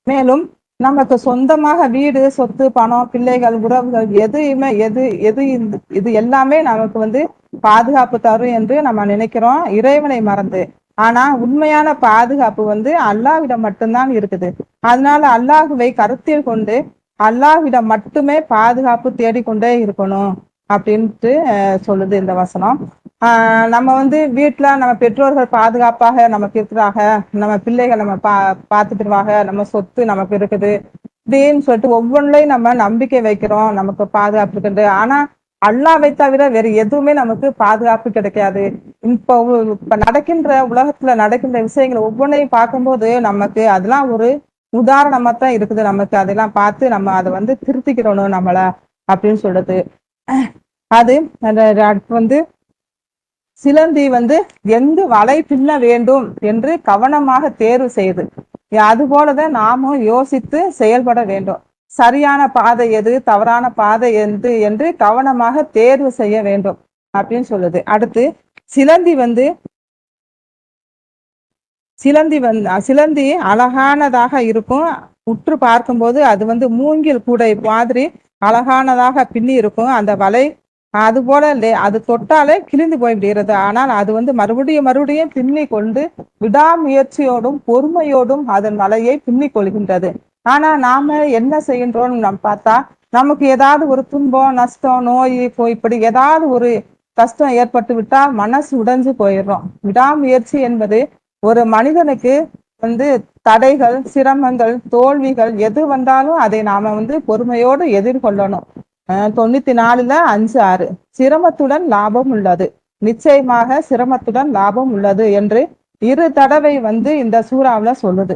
மேலும் நமக்கு சொந்தமாக வீடு, சொத்து, பணம், பிள்ளைகள், உறவுகள் எதுவுமே இது எல்லாமே நமக்கு வந்து பாதுகாப்பு தரும் என்று நம்ம நினைக்கிறோம், இறைவனை மறந்து. ஆனா உண்மையான பாதுகாப்பு வந்து அல்லாஹ்விடம் மட்டும்தான் இருக்குது. அதனால அல்லாஹுவை கருத்தில் கொண்டு அல்லாஹ்விடம் மட்டுமே பாதுகாப்பு தேடிக்கொண்டே இருக்கணும் அப்படின்ட்டு சொல்லுது இந்த வசனம். நம்ம வந்து வீட்டுல நம்ம பெற்றோர்கள் பாதுகாப்பாக நமக்கு இருக்கிறாங்க, நம்ம பிள்ளைகள் நம்ம பார்த்துக்கிடுவாங்க, நம்ம சொத்து நமக்கு இருக்குது அப்படின்னு சொல்லிட்டு ஒவ்வொன்றையும் நம்ம நம்பிக்கை வைக்கிறோம், நமக்கு பாதுகாப்பு இருக்குது. ஆனா அல்லாஹ்வை தவிர வேற எதுவுமே நமக்கு பாதுகாப்பு கிடைக்காது. இப்ப நடக்கின்ற உலகத்துல நடக்கின்ற விஷயங்கள் ஒவ்வொன்றையும் பார்க்கும்போது நமக்கு அதெல்லாம் ஒரு உதாரணமா தான் இருக்குது. நமக்கு அதெல்லாம் பார்த்து நம்ம அதை வந்து திருத்திக்கிறணும் நம்மள அப்படின்னு சொல்லுது. அது வந்து சிலந்தி வந்து எங்கு வலை பின்ன வேண்டும் என்று கவனமாக தேர்வு செய்து, அது போலதான் நாமும் யோசித்து செயல்பட வேண்டும். சரியான பாதை எது, தவறான பாதை எது என்று கவனமாக தேர்வு செய்ய வேண்டும் அப்படின்னு சொல்லுது. அடுத்து சிலந்தி அழகானதாக இருக்கும். உற்று பார்க்கும்போது அது வந்து மூங்கில் கூடை மாதிரி அழகானதாக பின்னி இருக்கும். அந்த வலை அது போல அது தொட்டாலே கிழிந்து போய்விடுகிறது. ஆனால் அது வந்து மறுபடியும் பின்னி கொண்டு விடாமுயற்சியோடும் பொறுமையோடும் அதன் வலையை பின்னி கொள்கின்றது. ஆனா நாம என்ன செய்கின்றோம் நம்ம பார்த்தா, நமக்கு ஏதாவது ஒரு துன்பம், நஷ்டம், நோய், இப்படி ஏதாவது ஒரு கஷ்டம் ஏற்பட்டு விட்டால் மனசு உடைஞ்சு போயிடுறோம். விடாமுயற்சி என்பது ஒரு மனிதனுக்கு வந்து தடைகள், சிரமங்கள், தோல்விகள் எது வந்தாலும் அதை நாம வந்து பொறுமையோடு எதிர்கொள்ளணும். 94:5-6 சிரமத்துடன் லாபம் உள்ளது, நிச்சயமாக சிரமத்துடன் லாபம் உள்ளது என்று 2 தடவை வந்து இந்த சூறாவுல சொல்லுது.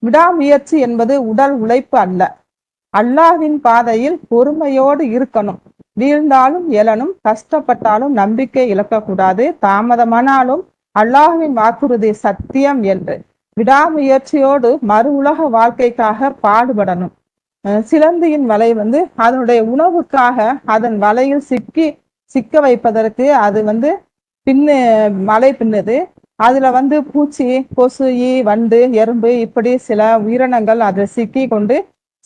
விடாமுயற்சி என்பது உடல் உழைப்பு அல்ல, அல்லாஹ்வின் பாதையில் பொறுமையோடு இருக்கணும். வீழ்ந்தாலும் எழனும், கஷ்டப்பட்டாலும் நம்பிக்கை இழக்கக்கூடாது. தாமதமானாலும் அல்லாஹ்வின் வாக்குறுதி சத்தியம் என்று விடாமுயற்சியோடு மறு உலக வாழ்க்கைக்காக பாடுபடணும். சிலந்தியின் வலை வந்து அதனுடைய உணவுக்காக அதன் வலையில் சிக்க வைப்பதற்கு அது வந்து வலை பின்னுது. அதுல வந்து பூச்சி, கொசு, ஈ, வண்டு, எறும்பு இப்படி சில உயிரினங்கள் அதில் சிக்கி கொண்டு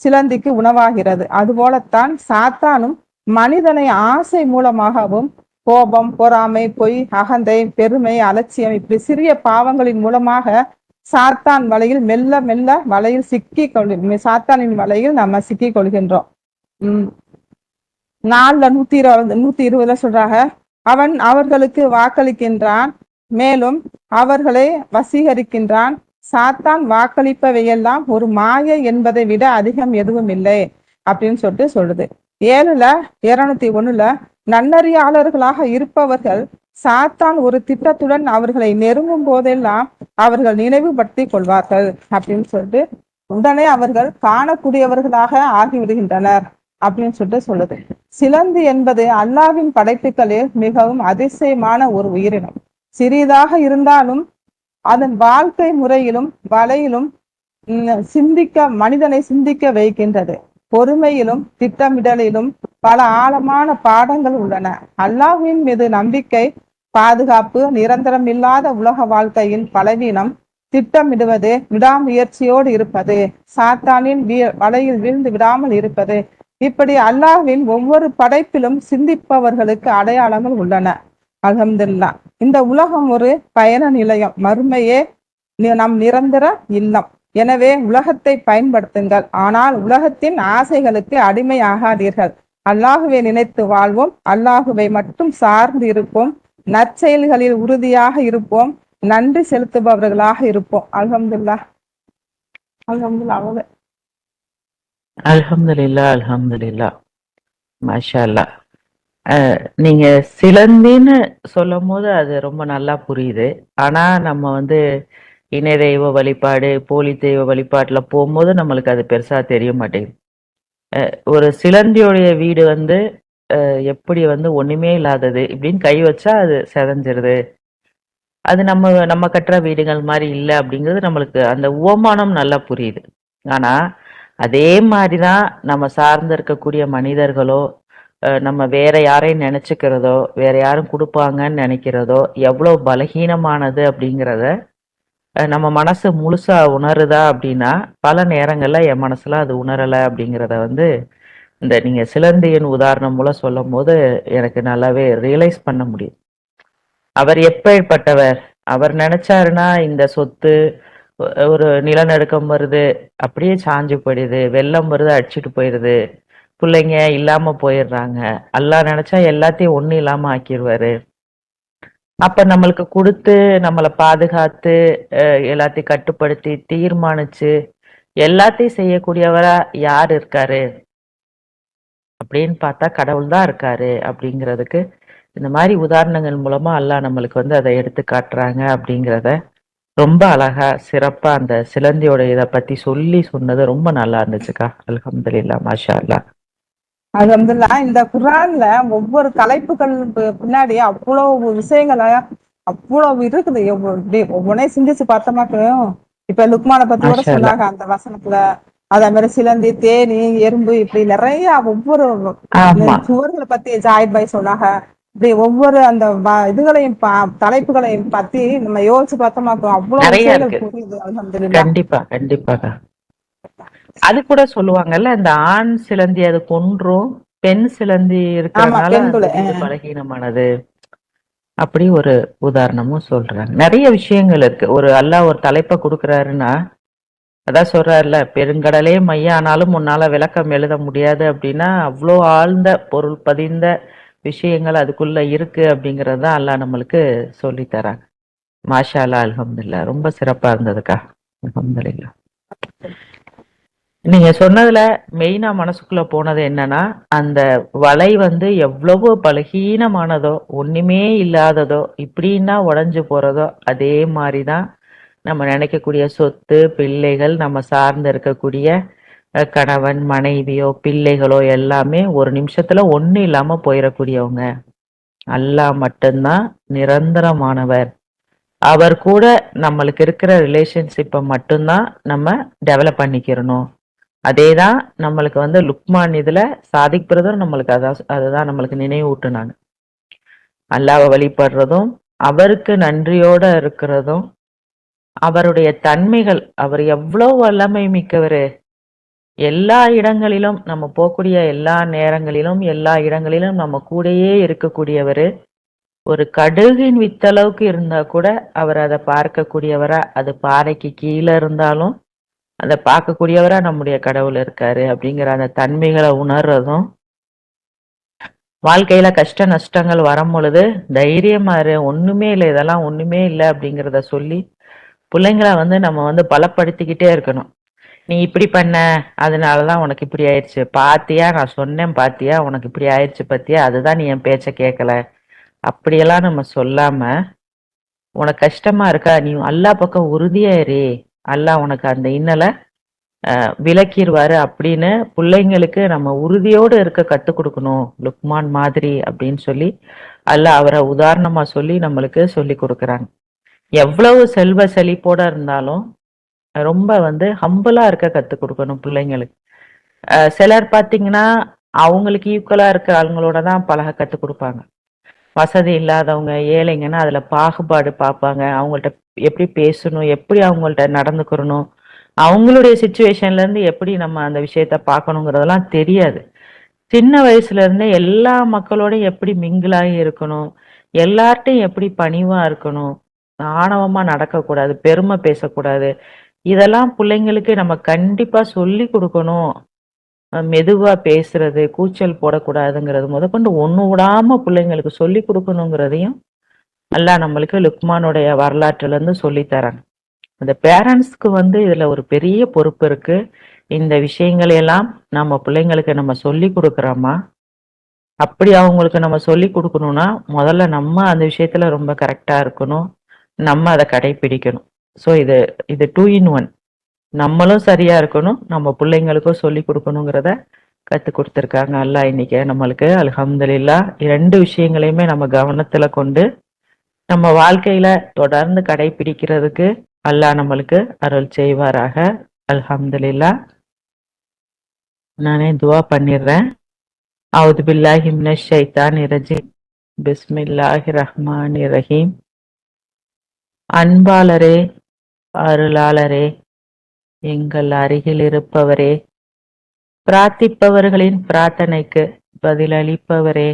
சிலந்திக்கு உணவாகிறது. அதுபோலத்தான் சாத்தானும் மனிதனை ஆசை மூலமாகவும், கோபம், பொறாமை, பொய், அகந்தை, பெருமை, அலட்சியம் இப்படி சிறிய பாவங்களின் மூலமாக சாத்தான் வலையில் மெல்ல மெல்ல வலையில் சாத்தானின் வலையில் நம்ம சிக்கி கொள்கின்றோம். 4:120 சொல்றாங்க, அவன் அவர்களுக்கு வாக்களிக்கின்றான், மேலும் அவர்களை வசீகரிக்கின்றான். சாத்தான் வாக்களிப்பவையெல்லாம் ஒரு மாயை என்பதை விட அதிகம் எதுவும் இல்லை அப்படின்னு சொல்லுது. 7:201 நன்னறியாளர்களாக இருப்பவர்கள் சாத்தான் ஒரு திட்டத்துடன் அவர்களை நெருங்கும் போதெல்லாம் அவர்கள் நினைவுபடுத்தி கொள்வார்கள் அப்படின்னு சொல்லிட்டு உடனே அவர்கள் காணக்கூடியவர்களாக ஆகிவிடுகின்றனர் அப்படின்னு சொல்லுது. சிலந்தி என்பது அல்லாஹ்வின் படைப்புகளில் மிகவும் அதிசயமான ஒரு உயிரினம். சிறிதாக இருந்தாலும் அதன் வாழ்க்கை முறையிலும் வலையிலும் மனிதனை சிந்திக்க வைக்கின்றது. பொறுமையிலும் திட்டமிடலிலும் பல ஆழமான பாடங்கள் உள்ளன. அல்லாஹ்வின் மீது நம்பிக்கை, பாதுகாப்பு, நிரந்தரம் இல்லாத உலக வாழ்க்கையின் பலவீனம், திட்டமிடுவது, விடாமுயற்சியோடு இருப்பது, சாத்தானின் வலையில் வீழ்ந்து விடாமல் இருப்பது, இப்படி அல்லாஹ்வின் ஒவ்வொரு படைப்பிலும் சிந்திப்பவர்களுக்கு அடையாளங்கள் உள்ளன. அல்ஹம்துலில்லாஹ். இந்த உலகம் ஒரு பயண நிலையம், மறுமையே நம் நிரந்தர இல்லம். எனவே உலகத்தை பயன்படுத்துங்கள், ஆனால் உலகத்தின் ஆசைகளுக்கு அடிமை ஆகாதீர்கள். அல்லாஹுவை நினைத்து வாழ்வோம், அல்லாஹுவை மட்டும் சார்ந்து இருப்போம், நற்செயல்களில் உறுதியாக இருப்போம், நன்றி செலுத்துபவர்களாக இருப்போம். அல்ஹம்துலில்லாஹ். அல்ஹம்துலில்லாஹ். அல்ஹம்துலில்லாஹ். மாஷா அல்லாஹ். நீங்க சிலந்தின்னு சொல்லும் போது அது ரொம்ப நல்லா புரியுது. ஆனா நம்ம வந்து இணை தெய்வ வழிபாடு, போலி தெய்வ வழிபாட்டுல போகும்போது நம்மளுக்கு அது பெருசா தெரிய மாட்டேங்குது. ஒரு சிலந்தியோடைய வீடு வந்து எப்படி வந்து ஒண்ணுமே இல்லாதது இப்படின்னு கை வச்சா அது செதஞ்சிருது. அது நம்ம கட்டுற வீடுகள் மாதிரி இல்ல அப்படிங்கிறது நம்மளுக்கு அந்த உவமானம் நல்லா புரியுது. ஆனா அதே மாதிரிதான் நம்ம சார்ந்து இருக்கக்கூடிய மனிதர்களோ, நம்ம வேற யாரையும் நினைச்சுக்கிறதோ, வேற யாரும் கொடுப்பாங்கன்னு நினைக்கிறதோ எவ்வளவு பலகீனமானது அப்படிங்கிறத நம்ம மனசு முழுசா உணருதா அப்படின்னா, பல நேரங்கள்ல என் மனசுல அது உணரல அப்படிங்கிறத வந்து இந்த நீங்க சிலந்தியின் உதாரணம் மூலம் சொல்லும்போது எனக்கு நல்லாவே ரியலைஸ் பண்ண முடியுது. அவர் எப்பேர்ப்பட்டவர்? அவர் நினைச்சாருன்னா இந்த சொத்து ஒரு நிலநடுக்கம் வருது, அப்படியே சாஞ்சு போயிடுது. வெள்ளம் வருது, அடிச்சிட்டு போயிடுது. புள்ளைங்க இல்லாம போயிடுறாங்க. அல்லாஹ் நினைச்சா எல்லாத்தையும் ஒண்ணும் இல்லாம ஆக்கிருவாரு. அப்ப நம்மளுக்கு குடுத்து, நம்மள பாதுகாத்து, எல்லாத்தையும் கட்டுப்படுத்தி, தீர்மானிச்சு, எல்லாத்தையும் செய்யக்கூடியவரா யார் இருக்காரு? அப்படின்னு பார்த்தா கடவுள் தான் இருக்காரு அப்படிங்கிறதுக்கு இந்த மாதிரி உதாரணங்கள் மூலமா அல்லாஹ் நம்மளுக்கு வந்து அதை எடுத்து காட்டுறாங்க அப்படிங்கிறத ரொம்ப அழகா சிறப்பா அந்த சிலந்தியோட இத பத்தி சொல்லி சொன்னது ரொம்ப நல்லா இருந்துச்சுக்கா. அல்ஹம்துலில்லாஹ், மாஷா அல்லாஹ். அல்ஹம்துலில்லாஹ். இந்த குர்ஆன்ல ஒவ்வொரு தலைப்புகள் பின்னாடி அவ்வளவு விஷயங்களை அவ்வளவு இருக்குது. இப்படி ஒவ்வொன்றையும் சிந்திச்சு பார்த்தோமாக்கும் இப்ப லுக்மான பத்தி கூட மாஷா அல்லாஹ். சொன்னாங்க அந்த வசனத்துல. அதே மாதிரி சிலந்தி, தேனி, எறும்பு, இப்படி நிறைய ஒவ்வொரு ஆமா, சுவர்களை பத்தி ஜாயித் பாய் சொன்னாங்க. இப்படி ஒவ்வொரு அந்த இதுகளையும் தலைப்புகளையும் பத்தி நம்ம யோசிச்சு பார்த்தோமாக்கும் அவ்வளவு நிறைய விஷயங்கள் இருக்கு. புரியுது. அல்ஹம்துலில்லாஹ். கண்டிப்பா, கண்டிப்பாக்கா. அது கூட சொல்லுவாங்கல்ல, இந்த ஆண் சிலந்தி அது கொன்றும், பெண் சிலந்தி ஆமா, இருக்கிறனால அந்த பெண்புல. வீடு பலகீனமானது. அப்படி ஒரு உதாரணமும் சொல்றாங்க. நிறைய விஷயங்கள் இருக்கு. அல்லாஹ் ஒரு தலைப்பை கொடுக்குறாருன்னா, அதான் சொல்றாருல, பெருங்கடலே மையானாலும் உன்னால விளக்கம் எழுத முடியாது அப்படின்னா, அவ்வளோ ஆழ்ந்த பொருள் பதிந்த விஷயங்கள் அதுக்குள்ள இருக்கு அப்படிங்கறது தான் அல்லாஹ் நம்மளுக்கு சொல்லி தராங்க. மாஷா அல்லாஹ், அல்ஹம்துலில்லாஹ். ரொம்ப சிறப்பா இருந்ததுக்கா. அல்ஹம்துலில்லாஹ். நீங்க சொன்னதுல மெயினா மனசுக்குள்ள போனது என்னன்னா, அந்த வலை வந்து எவ்வளவு பலகீனமானதோ, ஒண்ணுமே இல்லாததோ, இப்படின்னா உடைஞ்சு போறதோ, அதே மாதிரிதான் நம்ம நினைக்கக்கூடிய சொத்து, பிள்ளைகள், நம்ம சார்ந்து இருக்கக்கூடிய கணவன், மனைவியோ, பிள்ளைகளோ எல்லாமே ஒரு நிமிஷத்துல ஒண்ணு இல்லாம போயிடக்கூடியவங்க. அல்லாஹ் மட்டும்தான் நிரந்தரமானவர். அவர் கூட நம்மளுக்கு இருக்கிற ரிலேஷன்ஷிப்பை மட்டும்தான் நம்ம டெவலப் பண்ணிக்கிறணும். அதேதான் நம்மளுக்கு வந்து லுக்மான் இதுல சாதிக் பிரதர் நம்மளுக்கு அதுதான் நம்மளுக்கு நினைவூட்டுனாங்க. அல்லாஹ்வை வழிபடுறதும், அவருக்கு நன்றியோட இருக்கிறதும், அவருடைய தன்மைகள், அவர் எவ்வளவு வல்லமை மிக்கவரு. எல்லா இடங்களிலும் நம்ம போகக்கூடிய எல்லா நேரங்களிலும், எல்லா இடங்களிலும் நம்ம கூடயே இருக்கக்கூடியவரு. ஒரு கடுகின் வித்தளவுக்கு இருந்தா கூட அவர் அதை பார்க்கக்கூடியவரா, அது பாறைக்கு கீழே இருந்தாலும் அதை பார்க்கக்கூடியவரா நம்முடைய கடவுள் இருக்காரு அப்படிங்கிற அந்த தன்மைகளை உணர்றதும், வாழ்க்கையில கஷ்ட நஷ்டங்கள் வரும் பொழுது தைரியமா இரு, ஒண்ணுமே இல்லை, இதெல்லாம் ஒண்ணுமே இல்லை அப்படிங்கிறத சொல்லி பிள்ளைங்களை வந்து நம்ம வந்து பலப்படுத்திக்கிட்டே இருக்கணும். நீ இப்படி பண்ண, அதனாலதான் உனக்கு இப்படி ஆயிடுச்சு பாத்தியா, நான் சொன்னேன் பாத்தியா, உனக்கு இப்படி ஆயிடுச்சு பாத்தியா, அதுதான் நீ என் பேச்ச கேட்கல. அப்படியெல்லாம் நம்ம சொல்லாம, உனக்கு கஷ்டமா இருக்கா, நீ அல்லாஹ் பக்கம் உறுதியா இரு, அல்லாஹ் உனக்கு அந்த இன்னலை விளக்கிடுவாரு அப்படின்னு பிள்ளைங்களுக்கு நம்ம உறுதியோடு இருக்க கத்துக் கொடுக்கணும், லுக்மான் மாதிரி அப்படின்னு சொல்லி அல்லாஹ் அவரை உதாரணமா சொல்லி நம்மளுக்கு சொல்லி கொடுக்குறாங்க. எவ்வளவு செல்வ செழிப்போட இருந்தாலும் ரொம்ப வந்து ஹம்பிளா இருக்க கத்துக் கொடுக்கணும் பிள்ளைங்களுக்கு. சிலர் பாத்தீங்கன்னா அவங்களுக்கு ஈக்குவலா இருக்க ஆளுங்களோட தான் பழக கத்துக் கொடுப்பாங்க. வசதி இல்லாதவங்க, ஏழைங்கன்னா அதுல பாகுபாடு பார்ப்பாங்க. அவங்கள்ட்ட எப்படி பேசணும், எப்படி அவங்கள்ட்ட நடந்துக்கிறணும், அவங்களுடைய சுச்சுவேஷன்ல இருந்து எப்படி நம்ம அந்த விஷயத்த பார்க்கணுங்கிறதெல்லாம் தெரியாது. சின்ன வயசுல இருந்தே எல்லா மக்களோடையும் எப்படி மிங்கிளாகி இருக்கணும், எல்லார்ட்டையும் எப்படி பணிவா இருக்கணும், ஆணவமா நடக்கக்கூடாது, பெருமை பேசக்கூடாது, இதெல்லாம் பிள்ளைங்களுக்கு நம்ம கண்டிப்பா சொல்லி கொடுக்கணும். மெதுவா பேசுறது, கூச்சல் போடக்கூடாதுங்கிறது முதற்கொண்டு ஒண்ணு விடாம பிள்ளைங்களுக்கு சொல்லி கொடுக்கணுங்கிறதையும் அல்லாஹ் நம்மளுக்கு லுக்மானுடைய வரலாற்றுல இருந்து சொல்லி தராங்க. அந்த பேரண்ட்ஸ்க்கு வந்து இதுல ஒரு பெரிய பொறுப்பு இருக்கு. இந்த விஷயங்களை எல்லாம் நம்ம பிள்ளைங்களுக்கு நம்ம சொல்லி கொடுக்குறோமா, அப்படி அவங்களுக்கு நம்ம சொல்லி கொடுக்கணும்னா முதல்ல நம்ம அந்த விஷயத்துல ரொம்ப கரெக்டா இருக்கணும், நம்ம அதை கடைபிடிக்கணும். ஸோ இது இது 2 in 1. நம்மளும் சரியா இருக்கணும், நம்ம பிள்ளைங்களுக்கும் சொல்லி கொடுக்கணுங்கிறத கத்து கொடுத்துருக்காங்க அல்லாஹ் இன்னைக்கு நம்மளுக்கு. அல்ஹம்துலில்லாஹ். 2 விஷயங்களையுமே நம்ம கவனத்துல கொண்டு நம்ம வாழ்க்கையில தொடர்ந்து கடைபிடிக்கிறதுக்கு அல்லாஹ் நம்மளுக்கு அருள் செய்வாராக. அல்ஹம்துலில்லாஹ். நானே துவா பண்ணிடுறேன். அவுது பில்லாஹி மினஷ் ஷைத்தானிர் ரஜீம். பிஸ்மில்லாஹிர் ரஹ்மானிர் ரஹீம். அன்பாளரே, அருளாளரே, எங்கள் அருகில் இருப்பவரே, பிரார்த்திப்பவர்களின் பிரார்த்தனைக்கு பதிலளிப்பவரே,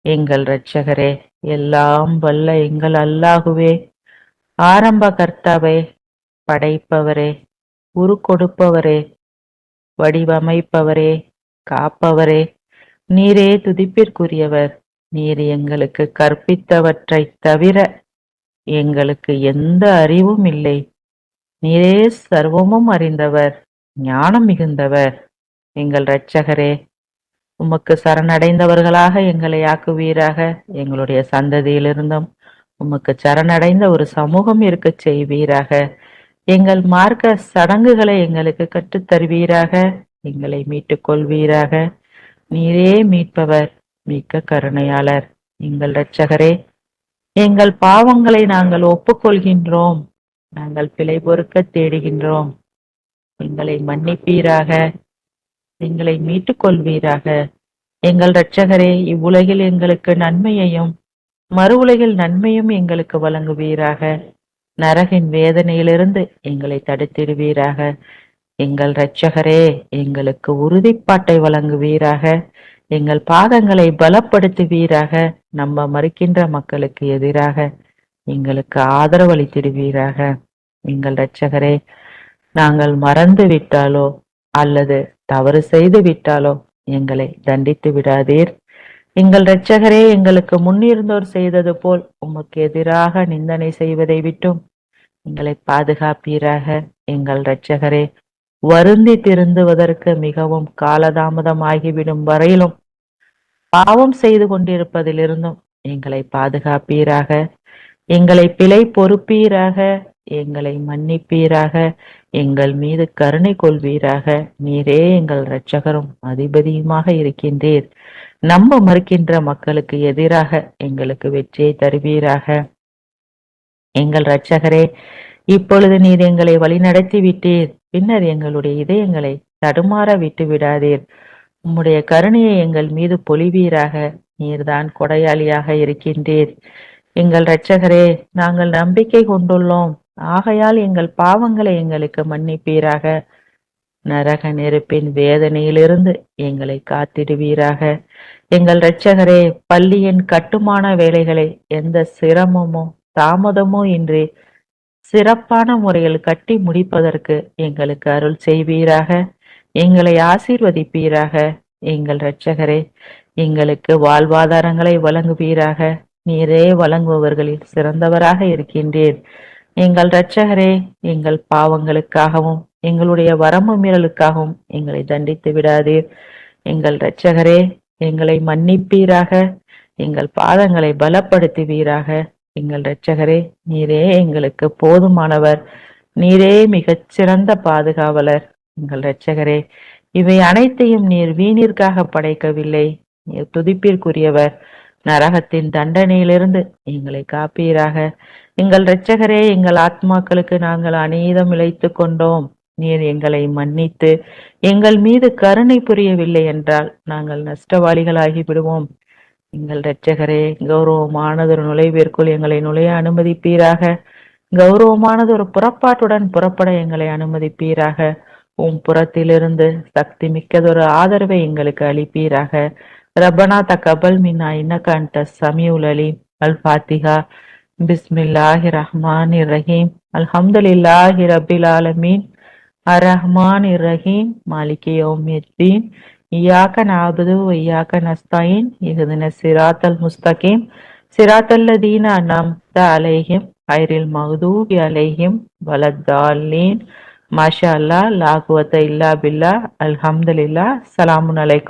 எங்கள் இரட்சகரே, எல்லாம் வல்ல எங்கள் அல்லாஹுவே, ஆரம்ப கர்த்தாவே, படைப்பவரே, உரு கொடுப்பவரே, வடிவமைப்பவரே, காப்பவரே, நீரே துதிப்பிற்குரியவர். நீர் எங்களுக்கு கற்பித்தவற்றை தவிர எங்களுக்கு எந்த அறிவும் இல்லை. நீரே சர்வமும் அறிந்தவர், ஞானம் மிகுந்தவர். எங்கள் இரட்சகரே, உமக்கு சரணடைந்தவர்களாக எங்களை ஆக்குவீராக. எங்களுடைய சந்ததியிலிருந்தும் உமக்கு சரணடைந்த ஒரு சமூகம் இருக்க செய்வீராக. எங்கள் மார்க்க சடங்குகளை எங்களுக்கு கற்றுத்தருவீராக. எங்களை மீட்டுக் கொள்வீராக. நீரே மீட்பவர், மிக்க கருணையாளர். எங்கள் இரட்சகரே, எங்கள் பாவங்களை நாங்கள் ஒப்புக்கொள்கின்றோம். நாங்கள் பிழை பொறுக்க தேடுகின்றோம். எங்களை மன்னிப்பீராக. எங்களை மீட்டுக் கொள்வீராக. எங்கள் இரட்சகரே, இவ்வுலகில் எங்களுக்கு நன்மையையும் மறு உலகில் நன்மையும் எங்களுக்கு வழங்குவீராக. நரகின் வேதனையிலிருந்து எங்களை தடுத்திடுவீராக. எங்கள் இரட்சகரே, எங்களுக்கு உறுதிப்பாட்டை வழங்குவீராக. எங்கள் பாதங்களை பலப்படுத்துவீராக. நம்ப மறுக்கின்ற மக்களுக்கு எதிராக எங்களுக்கு ஆதரவளித்திடுவீராக. எங்கள் இரட்சகரே, நாங்கள் மறந்து விட்டாலோ அல்லது தவறு செய்து விட்டாலோ எங்களை தண்டித்து விடாதீர். எங்கள் இரட்சகரே, எங்களுக்கு முன்னிருந்தோர் செய்தது போல் உமக்கு எதிராக நிந்தனை செய்வதை விட்டும் எங்களை பாதுகாப்பீராக. எங்கள் இரட்சகரே, வருந்தி திருந்துவதற்கு மிகவும் காலதாமதமாகிவிடும் வரையிலும் பாவம் செய்து கொண்டிருப்பதிலிருந்தும் எங்களை பாதுகாப்பீராக. எங்களை பிழை பொறுப்பீராக. எங்களை மன்னிப்பீராக. எங்கள் மீது கருணை கொள்வீராக. நீரே எங்கள் இரட்சகரும் அதிபதியுமாக இருக்கின்றீர். நம்ப மறுக்கின்ற மக்களுக்கு எதிராக எங்களுக்கு வெற்றியை தருவீராக. எங்கள் இரட்சகரே, இப்பொழுது நீர் எங்களை வழிநடத்தி விட்டீர். பின்னர் எங்களுடைய இதயங்களை தடுமாற விட்டு விடாதீர். உம்முடைய கருணையை எங்கள் மீது பொழிவீராக. நீர்தான் கொடையாளியாக இருக்கின்றீர். எங்கள் இரட்சகரே, நாங்கள் நம்பிக்கை கொண்டுள்ளோம். ஆகையால் எங்கள் பாவங்களை எங்களுக்கு மன்னிப்பீராக. நரக நெருப்பின் வேதனையிலிருந்து எங்களை காத்திடுவீராக. எங்கள் இரட்சகரே, பள்ளியின் கட்டுமான வேலைகளை எந்த சிரமமோ தாமதமோ இன்றி சிறப்பான முறையில் கட்டி முடிப்பதற்கு எங்களுக்கு அருள் செய்வீராக. எங்களை ஆசீர்வதிப்பீராக. எங்கள் இரட்சகரே, எங்களுக்கு வாழ்வாதாரங்களை வழங்குவீராக. நீரே வழங்குபவர்களில் சிறந்தவராக இருக்கின்றீர். எங்கள் இரட்சகரே, எங்கள் பாவங்களுக்காகவும் எங்களுடைய வரம்பு மீறலுக்காகவும் எங்களை தண்டித்து விடாதீர். எங்கள் இரட்சகரே, எங்களை மன்னிப்பீராக. எங்கள் பாதங்களை பலப்படுத்துவீராக. எங்கள் இரட்சகரே, நீரே எங்களுக்கு போதுமானவர். நீரே மிகச் சிறந்த பாதுகாவலர். எங்கள் இரட்சகரே, இவை அனைத்தையும் நீர் வீணிற்காக படைக்கவில்லை. நீர் துதிப்பிற்குரியவர். நரகத்தின் தண்டனையிலிருந்து எங்களை காப்பீராக. எங்கள் இரட்சகரே, எங்கள் ஆத்மாக்களுக்கு நாங்கள் அநீதம் இழைத்து கொண்டோம். நீர் எங்களை மன்னித்து எங்கள் மீது கருணை புரியவில்லை என்றால் நாங்கள் நஷ்டவாளிகளாகி விடுவோம். எங்கள் இரட்சகரே, கௌரவமானதொரு நுழைவிற்குள் எங்களை நுழைய அனுமதிப்பீராக. கௌரவமானதொரு புறப்பாட்டுடன் புறப்பட எங்களை அனுமதிப்பீராக. உம் புறத்திலிருந்து சக்தி மிக்கதொரு ஆதரவை எங்களுக்கு அளிப்பீராக. ரப்பனா தகபல் மின்னா இன்னக அன்த ஸமீஉல் அலீம். அல் ஃபாத்திஹா. பிஸ்மில்லாஹிர் ரஹ்மானிர் ரஹீம். அல்ஹம்துலில்லாஹி ரப்பில் ஆலமீன். அர்-ரஹ்மானிர் ரஹீம். மாலிகி யௌமித்தீன். இய்யாக நஅபுது வ இய்யாக நஸ்தஈன். இஹ்தினஸ் ஸிராத்தல் முஸ்தகீம். ஸிராத்தல் லதீன அன்அம்த அலைஹிம் கைரில் மக்தூபி அலைஹிம் வலத்தால்லீன். மாஷா அல்லாஹ், லா குவத்த இல்லா பில்லாஹ். அல்ஹம்துலில்லாஹ். ஸலாமுன் அலைக்கும்.